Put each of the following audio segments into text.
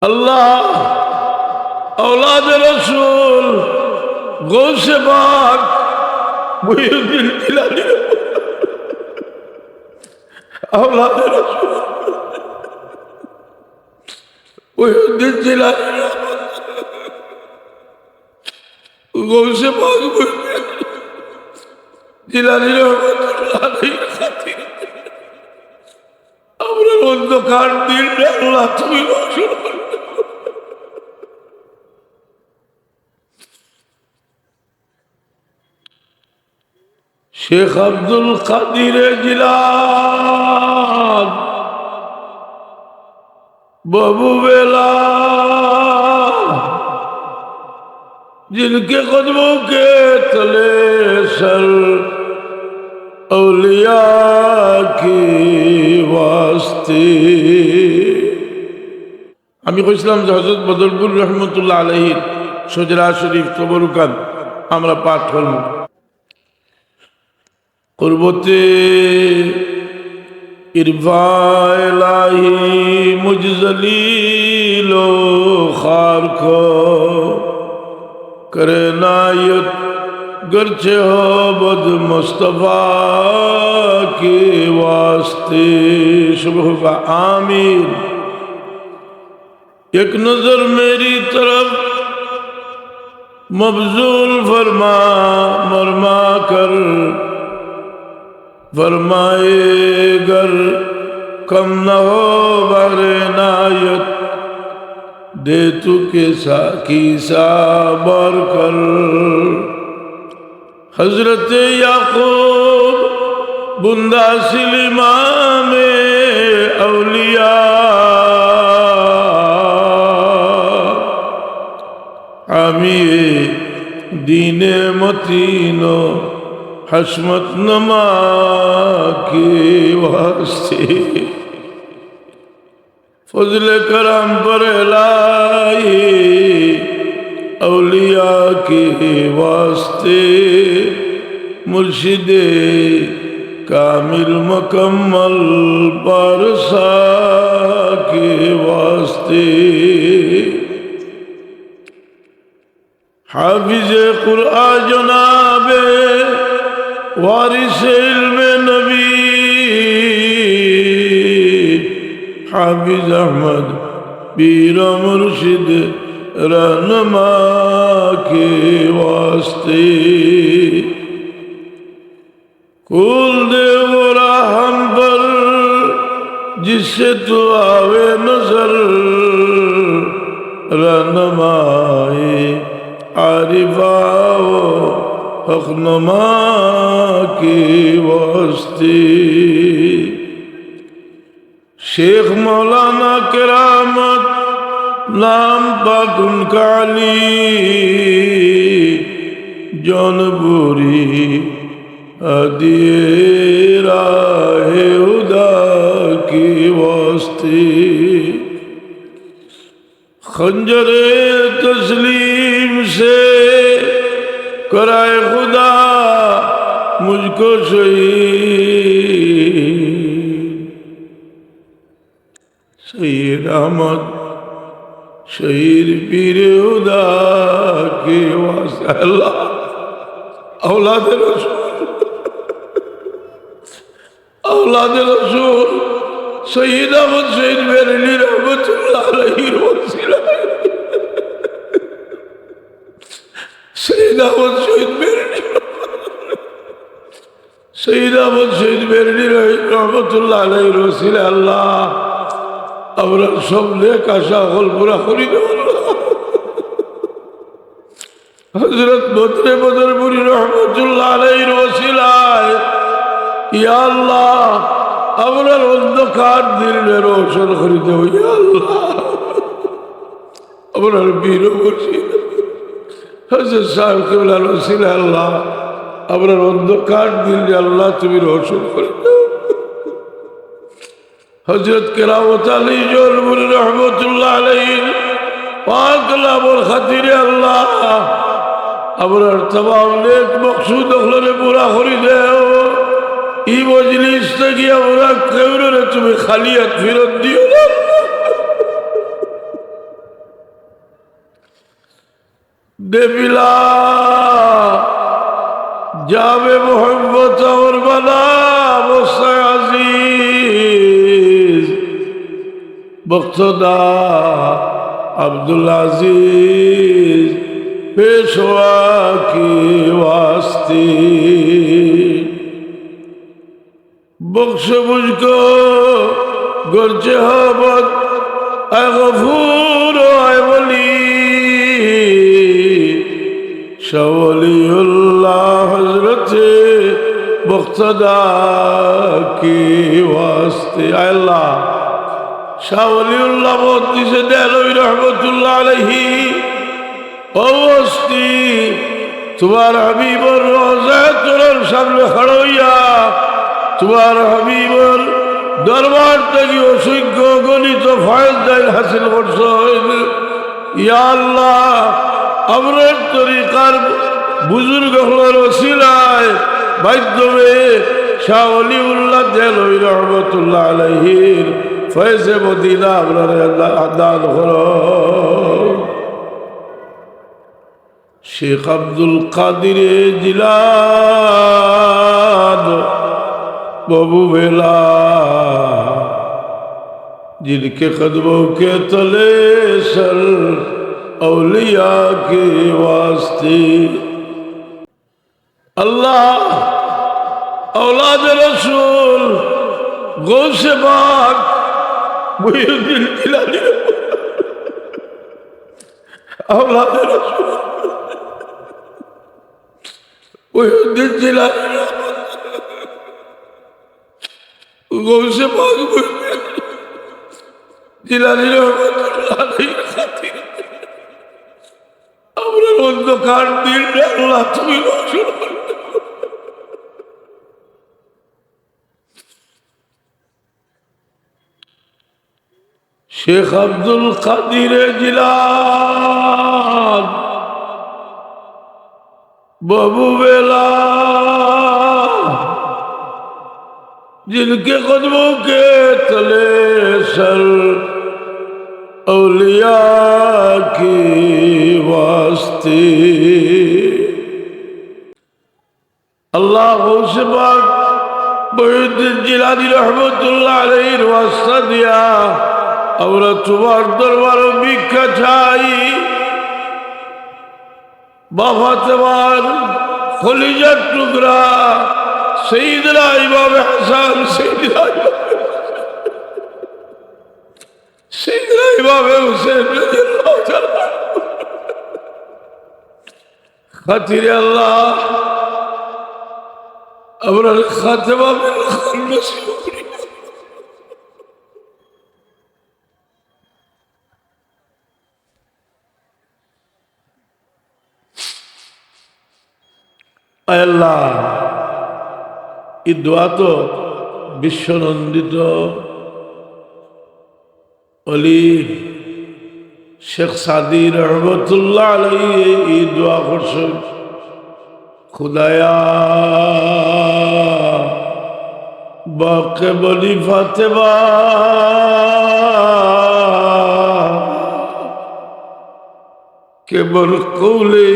আল্লাহ औलाद रसूल गौसे पाक मुहिउद्दीन जिलानी औलाद रसूल मुहिउद्दीन जिलानी गौसे पाक मुहिउद्दीन जिलानी रहमतुल्लाह अलैहि खातिर আমরা অন্ধকার দিন আল্লাহ তুমি রোশন করো। शेख अब्दुल कादिर जिलान महबूबेला जिनके कदमों के तले सर औलिया की वास्ते আমি কইছিলাম যে হযরত বদরপুর রহমতুল্লাহ আলাইহির সজরা শরীফ তবরুকাত আমরা পাঠ করব। कुर्बते इरफाइलाही मुजजलीलो खार को करे नायत गरचे हो बद मुस्तफा के वास्ते शुभ का आमीन। एक नजर मेरी तरफ मबजूल फरमा मरमा कर फरमाए गर कम न हो बारे नायत दे तू के सा बर कर। हजरत याकूब बुंदा सिलिमा में औलिया आमी दीने मतीनो हशमत नमा के वास्ते फजल करम पर लाई औलिया के वास्ते मुर्शिदे कामिल मुकम्मल पारसा के वास्ते हाफिज कुरआन जनाबे वारिस इल्मे नबी हाफिज अहमद पीर मुर्शिद रहनुमा के वास्ते कुल दे वो राहम पर जिससे तो आवे नजर रहनुमाए आरिफाओ हक़नुमा के वास्ते शेख मौलाना करामत नाम पाक उनका अली जौनपुरी अदिए राहे हुदा के वास्ते खंजरे तस्लीम से कराए खुदा मुझको शहीद अहमद शहीद पीर खुदा के वास्ते अल्लाह औलाद रसूल शहीद अहमद शहीद बेरली रहमतुल्लाह अलैहि वसीला शहीद अहमद शहीद बेरली रहमतुल्लाह अलैहि वसीला अल्लाह আমরা সব নেক আশা হল পুরা করি দেব। হযরত বদরে বদরপুরি রহমতুল্লাহ আলাইহির ওসিলায় ইয়া আল্লাহ আমরা অন্ধকার দিলে রোশন করে দেব। ইয়া আল্লাহ আমরা বীর মুর্শিদ হযরত সাহেব কেবলার ওসিলায় আল্লাহ আমরা অন্ধকার দিলে আল্লাহ তুমি রোশন করে দেব। हजरत करामत अली जौनपुरी रहमतुल्लाह अलैहि पाक लाभर खातिरे अल्लाह अबरार तमाम नेक मकसूद अखलरे पूरा करी देओ। ई मजलिस थेके আমরা কেউরে তুমি খালিয়াত ফেরত দিও না। দেবিলা যাবে মোহাম্মদ আমার বালা বসায় আজিজ বক্তদা আব্দুল আজিজ पेशवा की वास्ते बख्श मुझको गुरजे हबत ऐ गफूर ऐ वली शवलियुल्लाह हजरत मुक्तदा की वास्ते अल्लाह शवलियुल्लाह मोती से देहलवी रहमतुल्लाह अलैहि অবস্থি তোমার হাবিবর রোজায় তোর সামনে খড়ইয়া তোমার হাবিবর দরবার থেকে অসংখ্য গণিত ফয়েজ দাইল হাসিল করছ। ইয়া আল্লাহ আমরার তরিকার বুজুর্গ হলোর ওসিলায় মাধ্যমে শাহ ওলিউল্লাহ দেহলভী রহমতুল্লাহ আলাইহির ফয়েজে মদিনা আপনার দান করো। शेख अब्दुल कादिर जिलाद बाबू बेला जिनके कदमों के तले सर औलिया के वास्ते अल्लाह औलाद रसूल गौसे पाक मुहिउद्दीन जिलानी औलाद रसूल मुहिउद्दीन जिलानी गौसे पाक जिलानी আমরা অন্ধকার দিন আল্লাহ তুমি রোশন শেখ আব্দুল কাদির জিলান बाबू बेला जिनके कदमों के तले सर औलिया की वास्ते अल्लाह गौसे पाक मुहिउद्दीन जिलानी रहमतुल्लाह अलैहिर वास्ता दिया আমরা তোমার দরবারে ভিক্ষা চাই। বাবা তোমার খলিজার টুকরা সৈয়দনা ইমাম হাসান সৈয়দনা ইমাম হুসেন রাদিয়াল্লাহু তাআলা খাতিরে আল্লাহ আমরা খাতেমা বিল খান নসিব করি। আল্লাহ এই দোয়া তো বিশ্বনন্দিত অলি শেখ সাদি রহমতুল্লাহ আলাইহি এই দোয়া করছেন, খুদায়া বাকে বলি ফাতেমা কেবল কৌলে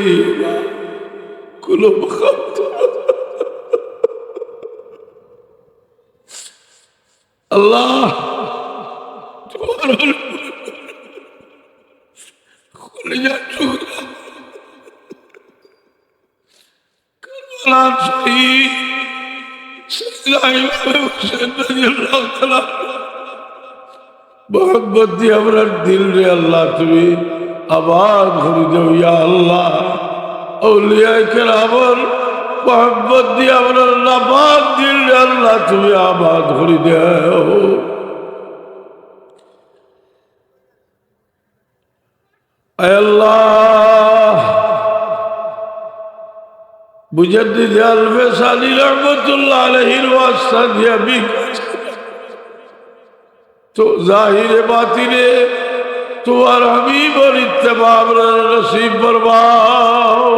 قلوب خاطر الله تبارك خلينا نشوف كربلاء شهيد سيدنا إمام حسين رضي الله تعالى मोहब्बत दी हमरा दिल रे अल्लाह তুমি आबाद করে দাও ইয়া আল্লাহ। औलिया किरामर मोहब्बत दी हमरा नापाक दिल रे अल्लाह তুমি आबाद করে দাও। ऐ अल्लाह मुजद्दिद अल-वसाली रहमतुल्लाह अलैहि वास्ता दिया भी तो जाहिर बातिने तुम्हार हबीब और इत्तेबा नसीब फरमाओ।